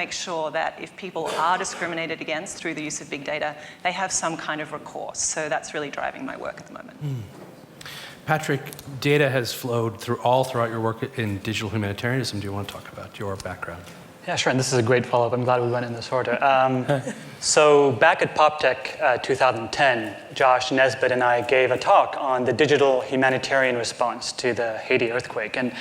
make sure that if people are discriminated against through the use of big data, they have some kind of recourse. So that's really driving my work at the moment. Patrick, data has flowed throughout your work in digital humanitarianism. Do you want to talk about your background? Yeah, sure, and this is a great follow-up. I'm glad we went in this order. So back at PopTech 2010, Josh Nesbitt and I gave a talk on the digital humanitarian response to the Haiti earthquake. And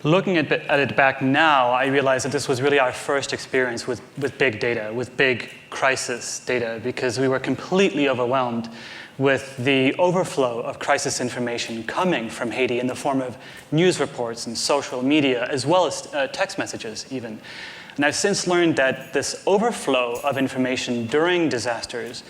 looking at it back now, I realize that this was really our first experience with big data, with big crisis data, because we were completely overwhelmed with the overflow of crisis information coming from Haiti in the form of news reports and social media, as well as text messages even. And I've since learned that this overflow of information during disasters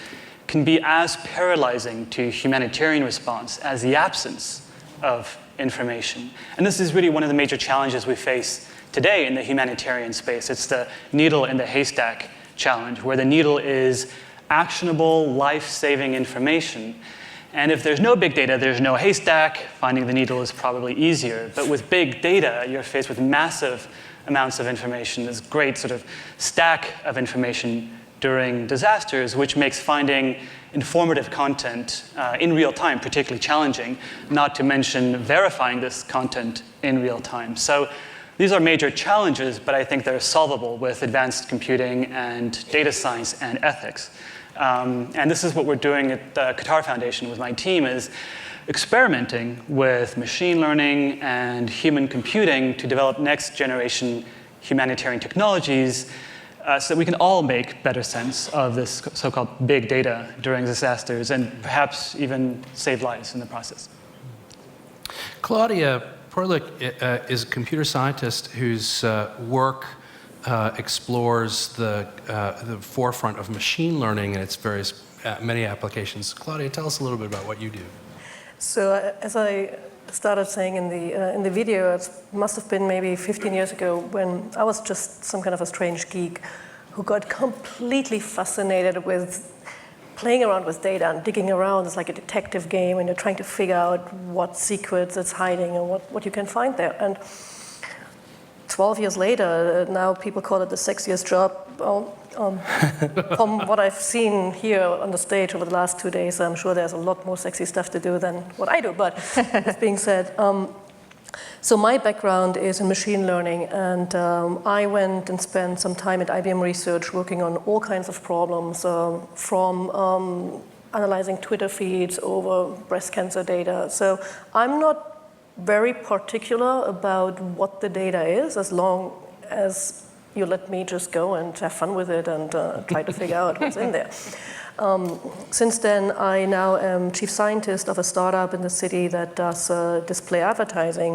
can be as paralyzing to humanitarian response as the absence of information. And this is really one of the major challenges we face today in the humanitarian space. It's the needle in the haystack challenge, where the needle is actionable, life-saving information. And if there's no big data, there's no haystack. Finding the needle is probably easier. But with big data, you're faced with massive amounts of information, this great sort of stack of information during disasters, which makes finding informative content in real time particularly challenging, not to mention verifying this content in real time. So these are major challenges, but I think they're solvable with advanced computing and data science and ethics. And this is what we're doing at the Qatar Foundation with my team, is experimenting with machine learning and human computing to develop next generation humanitarian technologies so that we can all make better sense of this so-called big data during disasters and perhaps even save lives in the process. Claudia Porlick is a computer scientist whose work explores the forefront of machine learning and its various many applications. Claudia, tell us a little bit about what you do. So as I started saying in the video, it must have been maybe 15 years ago when I was just some kind of a strange geek who got completely fascinated with playing around with data and digging around. It's like a detective game, and you're trying to figure out what secrets it's hiding and what you can find there. And 12 years later, now people call it the sexiest job. From what I've seen here on the stage over the last 2 days, I'm sure there's a lot more sexy stuff to do than what I do. But that being said, so my background is in machine learning, and I went and spent some time at IBM Research working on all kinds of problems, from analyzing Twitter feeds over breast cancer data. So I'm not very particular about what the data is, as long as you let me just go and have fun with it and try to figure out what's in there. Since then, I now am chief scientist of a startup in the city that does display advertising.